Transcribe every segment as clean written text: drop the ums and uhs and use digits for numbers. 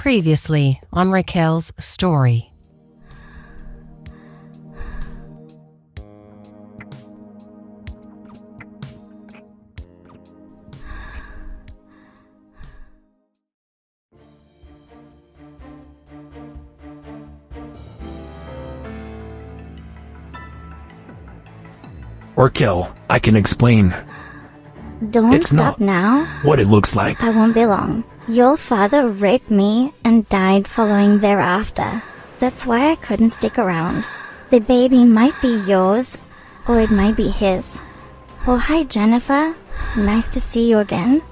Previously on Raquel's story. Raquel, I can explain. Don't It's stop not now. what it looks like. I won't be long. Your father raped me and died following thereafter. That's why I couldn't stick around. The baby might be yours, or it might be his. Oh, hi Jennifer. Nice to see you again.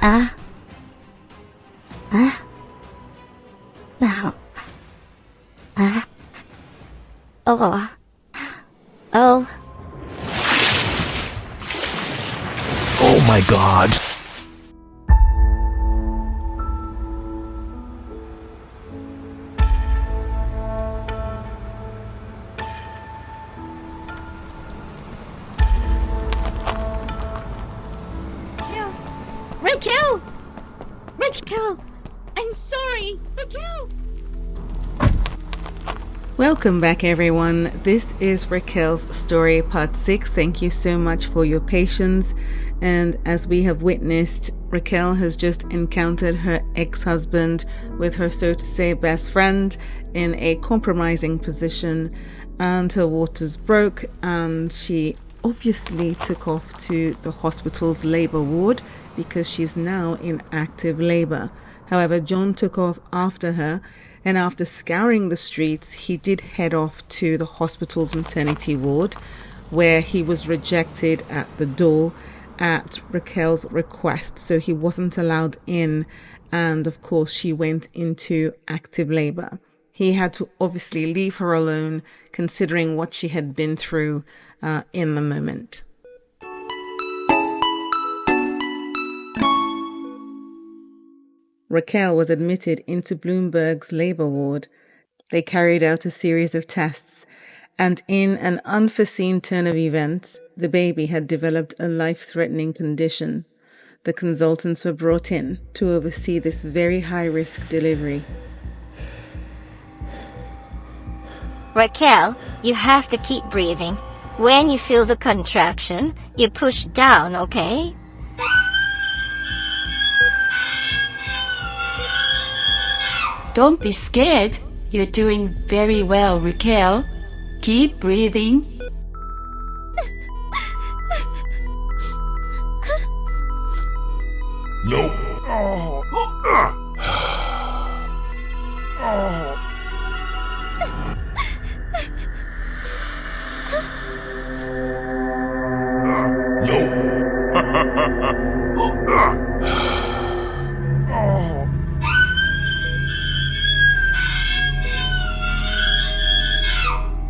Oh. Oh my god. Raquel! I'm sorry! Raquel! Welcome back, everyone. This is Raquel's story, part 6. Thank you so much for your patience. And as we have witnessed, Raquel has just encountered her ex-husband with her, so to say, best friend in a compromising position, and her waters broke, and she obviously took off to the hospital's labor ward because she's now in active labor. However, John took off after her, and after scouring the streets, he did head off to the hospital's maternity ward, where he was rejected at the door at Raquel's request, so he wasn't allowed in, and of course she went into active labor. He had to obviously leave her alone, considering what she had been through in the moment. Raquel was admitted into Bloomberg's labor ward. They carried out a series of tests, and in an unforeseen turn of events, the baby had developed a life-threatening condition. The consultants were brought in to oversee this very high-risk delivery. Raquel, you have to keep breathing. When you feel the contraction, you push down, okay? Don't be scared. You're doing very well, Raquel. Keep breathing. Nope.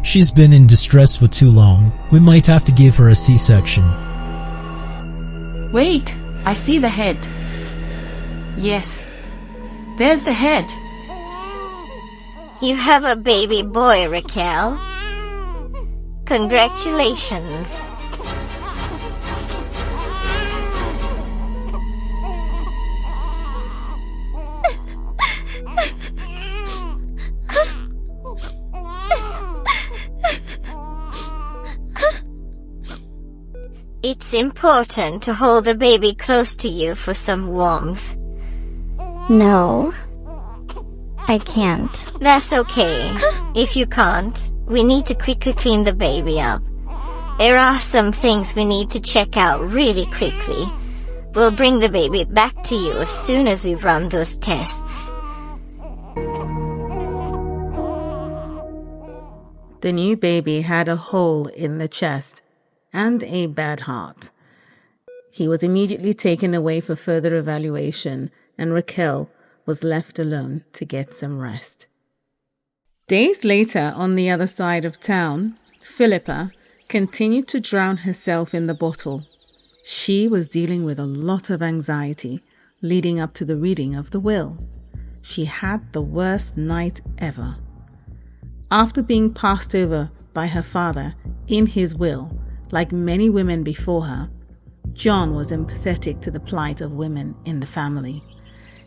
She's been in distress for too long. We might have to give her a C-section. Wait, I see the head. Yes, there's the head. You have a baby boy, Raquel. Congratulations. It's important to hold the baby close to you for some warmth. No, I can't. That's okay. If you can't, we need to quickly clean the baby up. There are some things we need to check out really quickly. We'll bring the baby back to you as soon as we've run those tests. The new baby had a hole in the chest and a bad heart. He was immediately taken away for further evaluation, and Raquel was left alone to get some rest. Days later, on the other side of town, Philippa continued to drown herself in the bottle. She was dealing with a lot of anxiety leading up to the reading of the will. She had the worst night ever. After being passed over by her father in his will, like many women before her, John was empathetic to the plight of women in the family.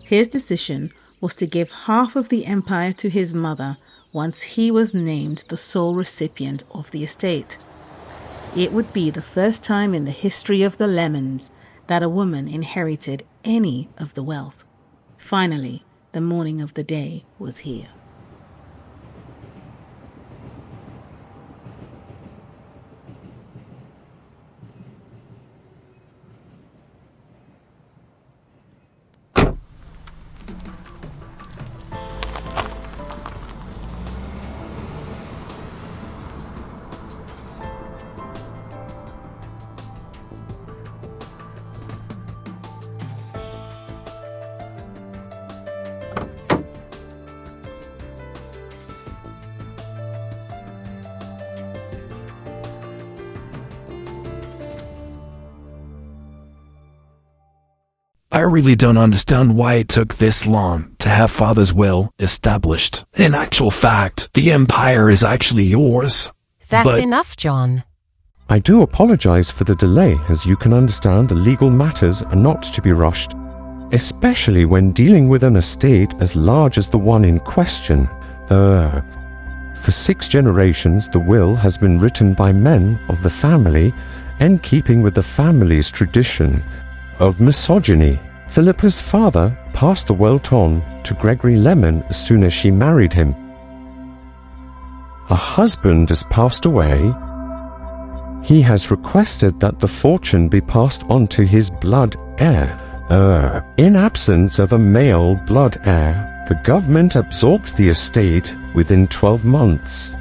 His decision was to give half of the empire to his mother once he was named the sole recipient of the estate. It would be the first time in the history of the Lemons that a woman inherited any of the wealth. Finally, the morning of the day was here. I really don't understand why it took this long to have Father's will established. In actual fact, the empire is actually yours. That's enough, John. I do apologize for the delay. As you can understand, the legal matters are not to be rushed, especially when dealing with an estate as large as the one in question. For 6 generations, the will has been written by men of the family, in keeping with the family's tradition of misogyny. Philippa's father passed the wealth on to Gregory Lemon as soon as she married him. Her husband has passed away. He has requested that the fortune be passed on to his blood heir. In absence of a male blood heir, the government absorbed the estate within 12 months.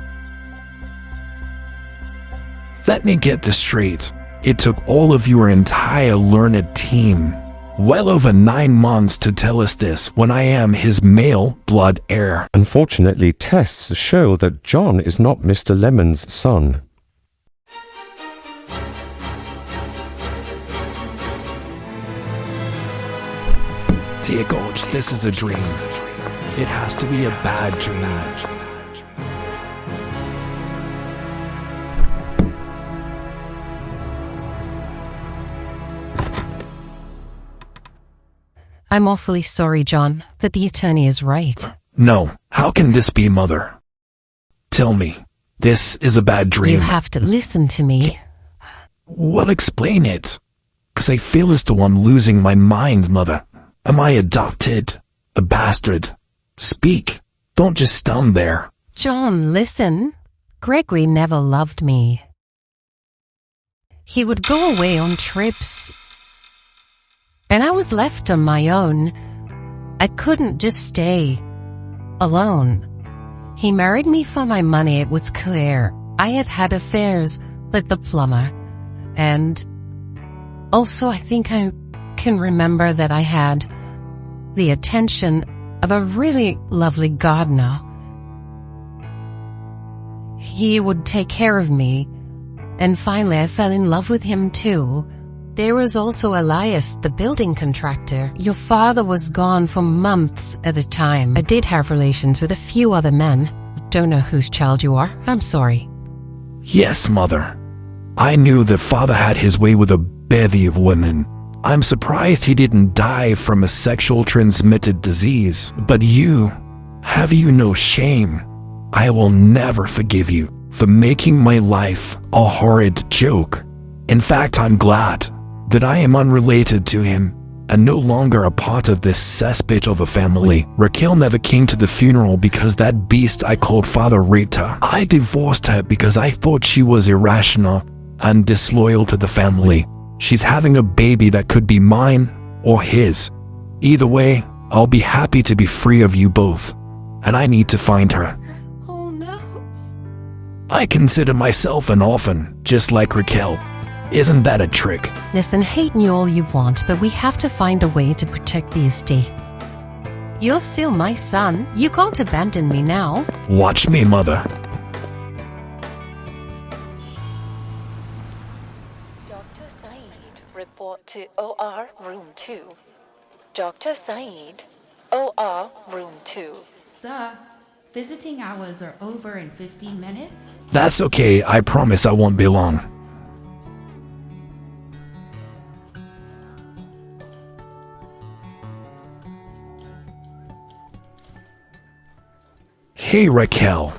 Let me get this straight. It took all of your entire learned team well over 9 months to tell us this when I am his male blood heir. Unfortunately, tests show that John is not Mr. Lemon's son. Dear God, this is a dream. It has to be a bad dream. I'm awfully sorry, John, but the attorney is right. No, how can this be, Mother? Tell me, this is a bad dream. You have to listen to me. Well, explain it. 'Cause I feel as though I'm losing my mind, Mother. Am I adopted? A bastard? Speak. Don't just stand there. John, listen. Gregory never loved me. He would go away on trips, and I was left on my own. I couldn't just stay alone. He married me for my money, it was clear. I had had affairs with the plumber, and also I think I can remember that I had the attention of a really lovely gardener. He would take care of me, and finally I fell in love with him too. There was also Elias, the building contractor. Your father was gone for months at a time. I did have relations with a few other men. Don't know whose child you are. I'm sorry. Yes, Mother. I knew that Father had his way with a bevy of women. I'm surprised he didn't die from a sexual transmitted disease. But you, have you no shame? I will never forgive you for making my life a horrid joke. In fact, I'm glad that I am unrelated to him and no longer a part of this cesspit of a family. Raquel never came to the funeral because that beast I called Father raped her. I divorced her because I thought she was irrational and disloyal to the family. She's having a baby that could be mine or his. Either way, I'll be happy to be free of you both, and I need to find her. Oh no. I consider myself an orphan, just like Raquel. Isn't that a trick? Listen, hate me all you want, but we have to find a way to protect the estate. You're still my son. You can't abandon me now. Watch me, Mother. Dr. Saeed, report to OR Room 2. Dr. Saeed, OR Room 2. Sir, visiting hours are over in 15 minutes. That's okay, I promise I won't be long. Hey Raquel,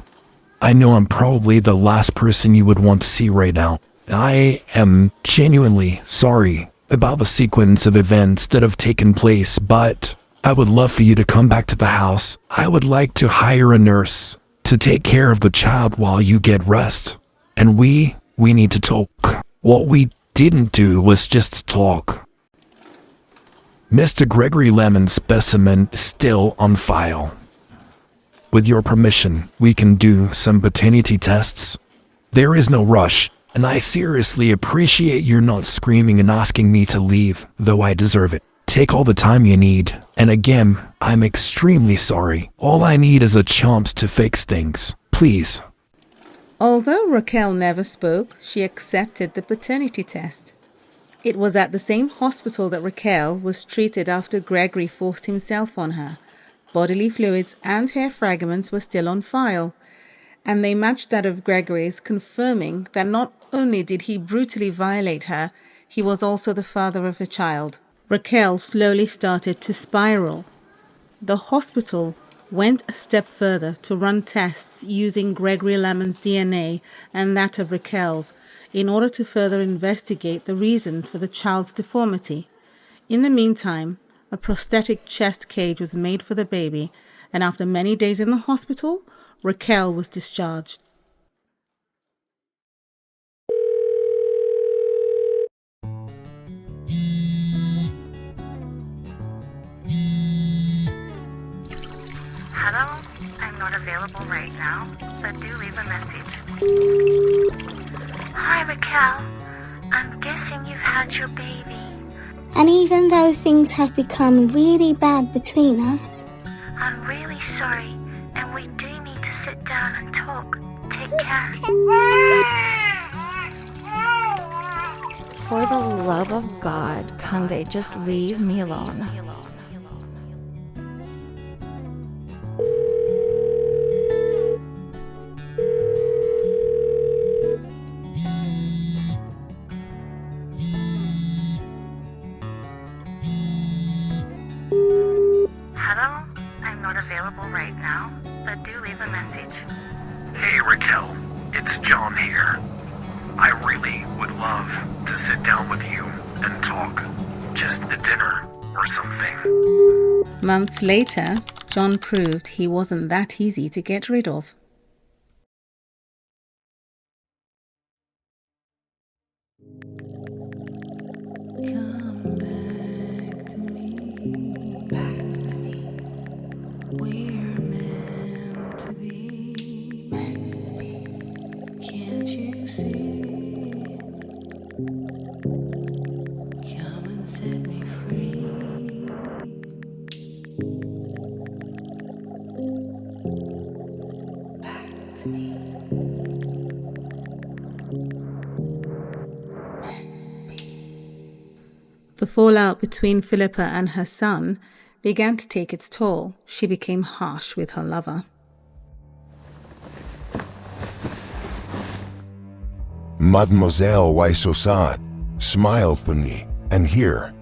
I know I'm probably the last person you would want to see right now. I am genuinely sorry about the sequence of events that have taken place, but I would love for you to come back to the house. I would like to hire a nurse to take care of the child while you get rest. And we need to talk. What we didn't do was just talk. Mr. Gregory Lemon's specimen is still on file. With your permission, we can do some paternity tests. There is no rush, and I seriously appreciate your not screaming and asking me to leave, though I deserve it. Take all the time you need, and again, I'm extremely sorry. All I need is a chance to fix things. Please. Although Raquel never spoke, she accepted the paternity test. It was at the same hospital that Raquel was treated after Gregory forced himself on her. Bodily fluids and hair fragments were still on file, and they matched that of Gregory's, confirming that not only did he brutally violate her, he was also the father of the child. Raquel slowly started to spiral. The hospital went a step further to run tests using Gregory Lemon's DNA and that of Raquel's in order to further investigate the reasons for the child's deformity. In the meantime, a prosthetic chest cage was made for the baby, and after many days in the hospital, Raquel was discharged. Hello, I'm not available right now, but do leave a message. Hi Raquel, I'm guessing you've had your baby. And even though things have become really bad between us, I'm really sorry, and we do need to sit down and talk. Take care. For the love of God, can they just leave me alone? Hello, I'm not available right now, but do leave a message. Hey Raquel, it's John here. I really would love to sit down with you and talk. Just a dinner or something. Months later, John proved he wasn't that easy to get rid of. Come back to me, we're meant to be, can't you see, come and set me free, back to me. The fallout between Philippa and her son began to take its toll. She became harsh with her lover. Mademoiselle, why so sad? Smile for me, and here.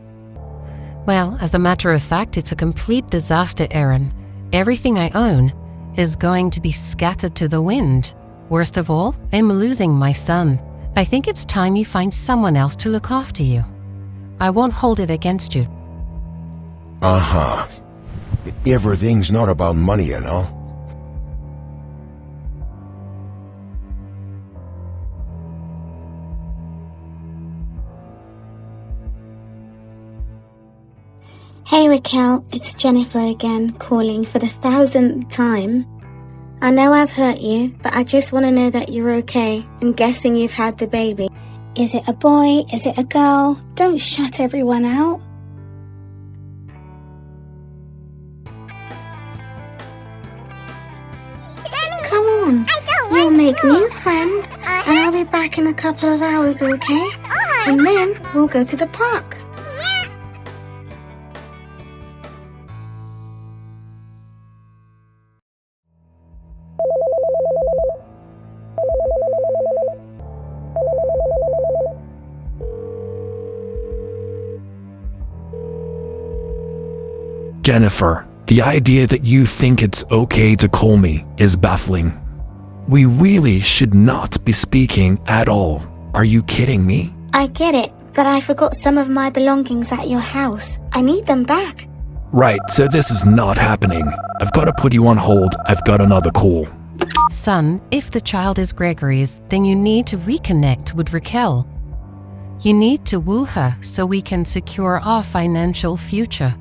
Well, as a matter of fact, it's a complete disaster, Aaron. Everything I own is going to be scattered to the wind. Worst of all, I'm losing my son. I think it's time you find someone else to look after you. I won't hold it against you. Uh-huh. Everything's not about money, you know? Hey Raquel, it's Jennifer again, calling for the 1000th time. I know I've hurt you, but I just want to know that you're okay. I'm guessing you've had the baby. Is it a boy? Is it a girl? Don't shut everyone out. Come on, you'll make new friends, and I'll be back in a couple of hours, okay? And then we'll go to the park. Jennifer, The idea that you think it's okay to call me is baffling. We really should not be speaking at all. Are you kidding me? I get it, but I forgot some of my belongings at your house. I need them back. Right, so this is not happening. I've got to put you on hold. I've got another call. Son, if the child is Gregory's, then you need to reconnect with Raquel. You need to woo her so we can secure our financial future.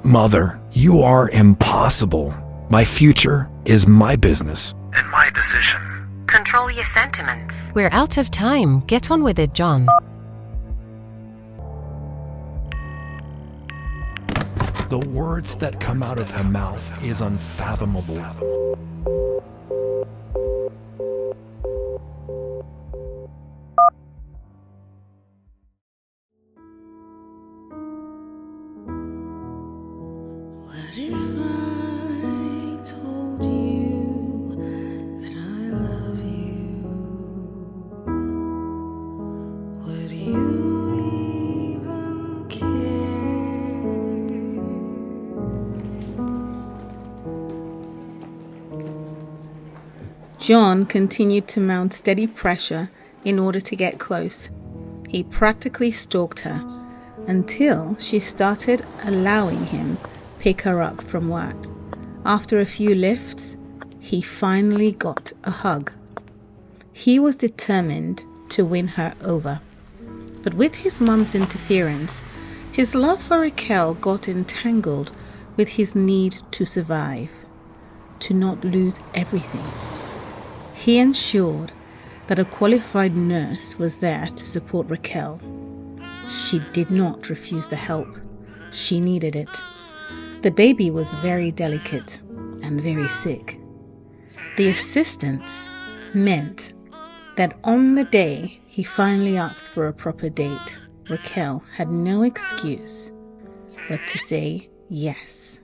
Mother, you are impossible. My future is my business. And my decision. Control your sentiments. We're out of time. Get on with it, John. The words that come out of her mouth is unfathomable. What if I told you that I love you? Would you even care? John continued to mount steady pressure in order to get close. He practically stalked her until she started allowing him pick her up from work. After a few lifts, he finally got a hug. He was determined to win her over. But with his mum's interference, his love for Raquel got entangled with his need to survive, to not lose everything. He ensured that a qualified nurse was there to support Raquel. She did not refuse the help. She needed it. The baby was very delicate and very sick. The assistance meant that on the day he finally asked for a proper date, Raquel had no excuse but to say yes.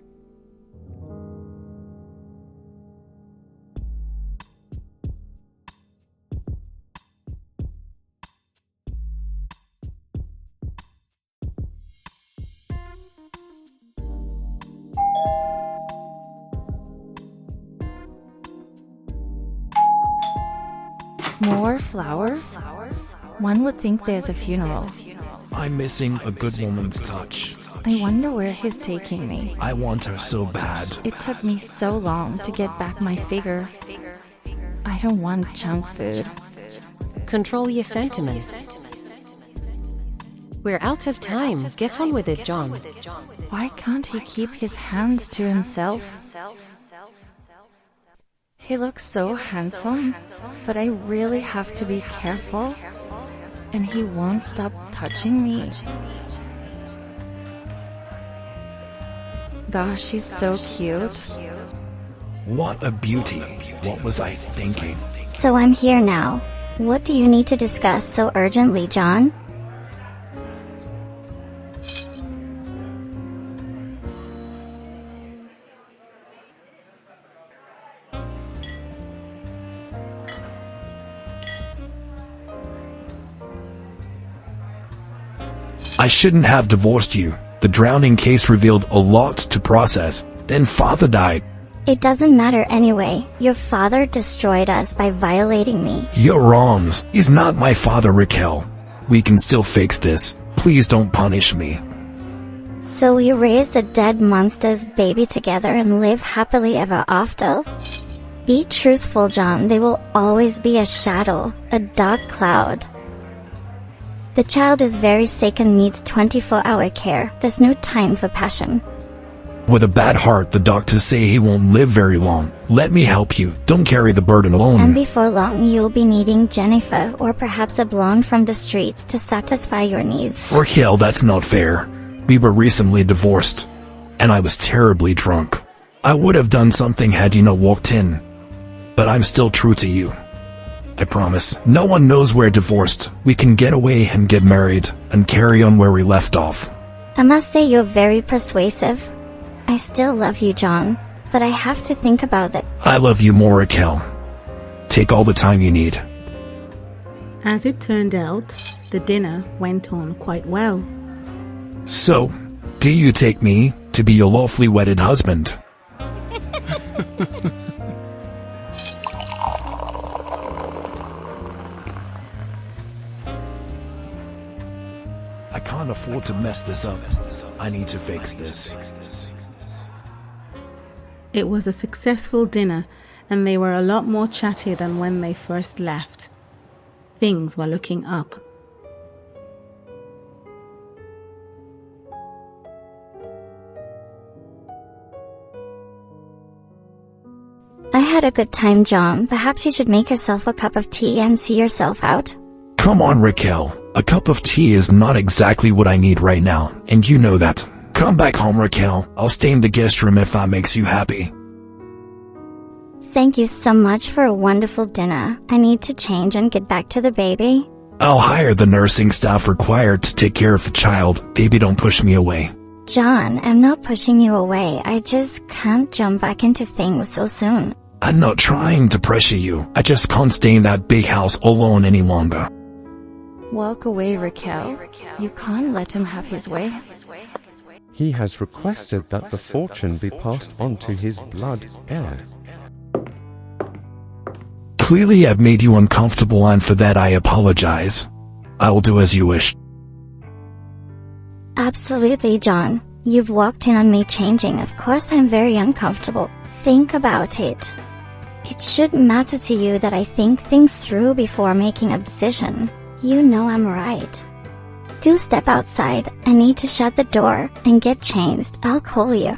More flowers? One would think there's a funeral. I'm missing a good woman's touch. I wonder where he's taking me. I want her so bad. It took me so long to get back my figure. I don't want junk food. Control your sentiments. We're out of time. Get on with it, John. Why can't he keep his hands to himself? He looks so handsome, but I really have to be careful. And he won't stop touching me. Gosh, he's so cute. What a beauty. What was I thinking? So I'm here now. What do you need to discuss so urgently, John? I shouldn't have divorced you. The drowning case revealed a lot to process. Then father died. It doesn't matter anyway. Your father destroyed us by violating me. You're wrong. He's not my father, Raquel. We can still fix this. Please don't punish me. So you raised a dead monster's baby together and live happily ever after? Be truthful, John. They will always be a shadow, a dark cloud. The child is very sick and needs 24-hour care. There's no time for passion. With a bad heart, the doctors say he won't live very long. Let me help you. Don't carry the burden alone. And before long, you'll be needing Jennifer or perhaps a blonde from the streets to satisfy your needs. Raquel, that's not fair. We were recently divorced, and I was terribly drunk. I would have done something had you not walked in. But I'm still true to you. I promise. No one knows we're divorced. We can get away and get married and carry on where we left off. I must say you're very persuasive. I still love you, John, but I have to think about that. I love you more, Raquel. Take all the time you need. As it turned out, the dinner went on quite well. So, do you take me to be your lawfully wedded husband. I can't afford to mess this up. I need to fix this. It was a successful dinner, and they were a lot more chatty than when they first left. Things were looking up. I had a good time, John. Perhaps you should make yourself a cup of tea and see yourself out. Come on, Raquel. A cup of tea is not exactly what I need right now, and you know that. Come back home, Raquel. I'll stay in the guest room if that makes you happy. Thank you so much for a wonderful dinner. I need to change and get back to the baby. I'll hire the nursing staff required to take care of the child. Baby, don't push me away. John, I'm not pushing you away. I just can't jump back into things so soon. I'm not trying to pressure you. I just can't stay in that big house alone any longer. Walk away, Raquel. You can't let him have his way. He has requested that the fortune be passed on to his blood heir. Clearly I've made you uncomfortable, and for that I apologize. I will do as you wish. Absolutely, John. You've walked in on me changing. Of course I'm very uncomfortable. Think about it. It shouldn't matter to you that I think things through before making a decision. You know I'm right. Do step outside. I need to shut the door and get changed. I'll call you.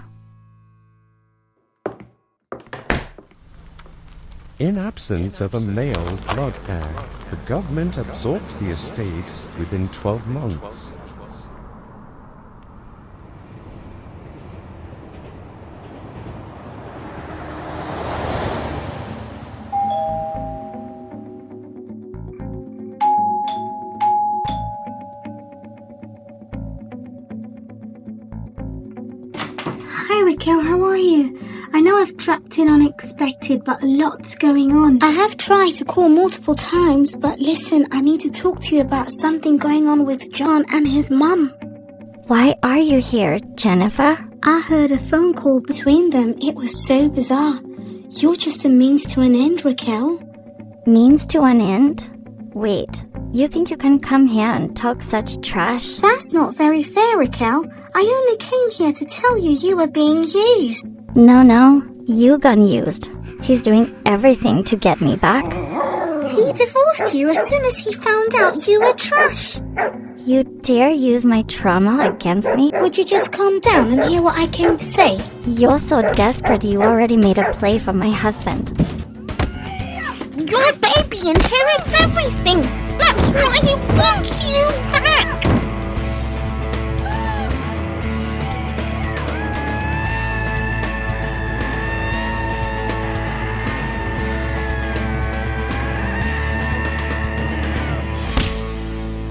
In absence of a male blood heir, the government absorbed the estate within 12 months. Hi Raquel, how are you? I know I've dropped in unexpected, but a lot's going on. I have tried to call multiple times, but listen, I need to talk to you about something going on with John and his mum. Why are you here, Jennifer? I heard a phone call between them. It was so bizarre. You're just a means to an end, Raquel. Means to an end? Wait, you think you can come here and talk such trash? That's not very fair, Raquel. I only came here to tell you you were being used. No, you got used. He's doing everything to get me back. He divorced you as soon as he found out you were trash. You dare use my trauma against me? Would you just calm down and hear what I came to say? You're so desperate you already made a play for my husband. Your baby inherits everything. That's why he wants you back.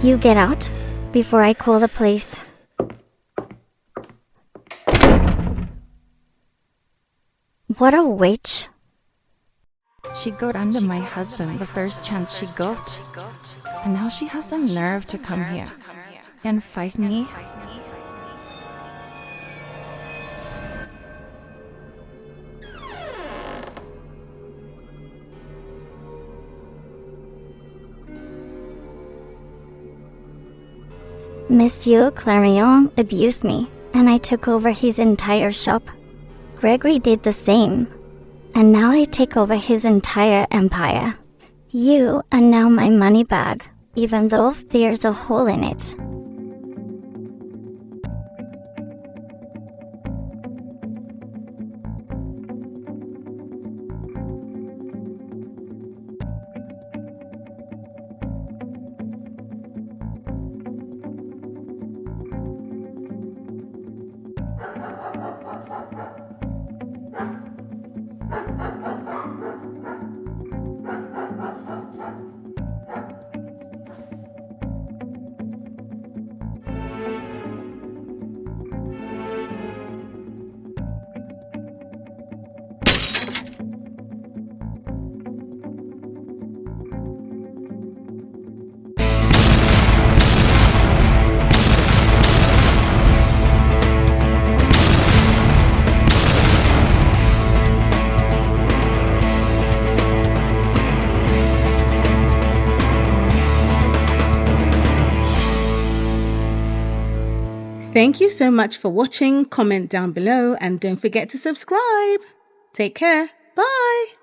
You get out before I call the police. What a witch. She got under my husband the first chance she got. And now she has the nerve to come here and fight me. Monsieur Clarion abused me, and I took over his entire shop. Gregory did the same, and now I take over his entire empire. You are now my money bag, even though there's a hole in it. Thank you so much for watching. Comment down below and don't forget to subscribe. Take care. Bye.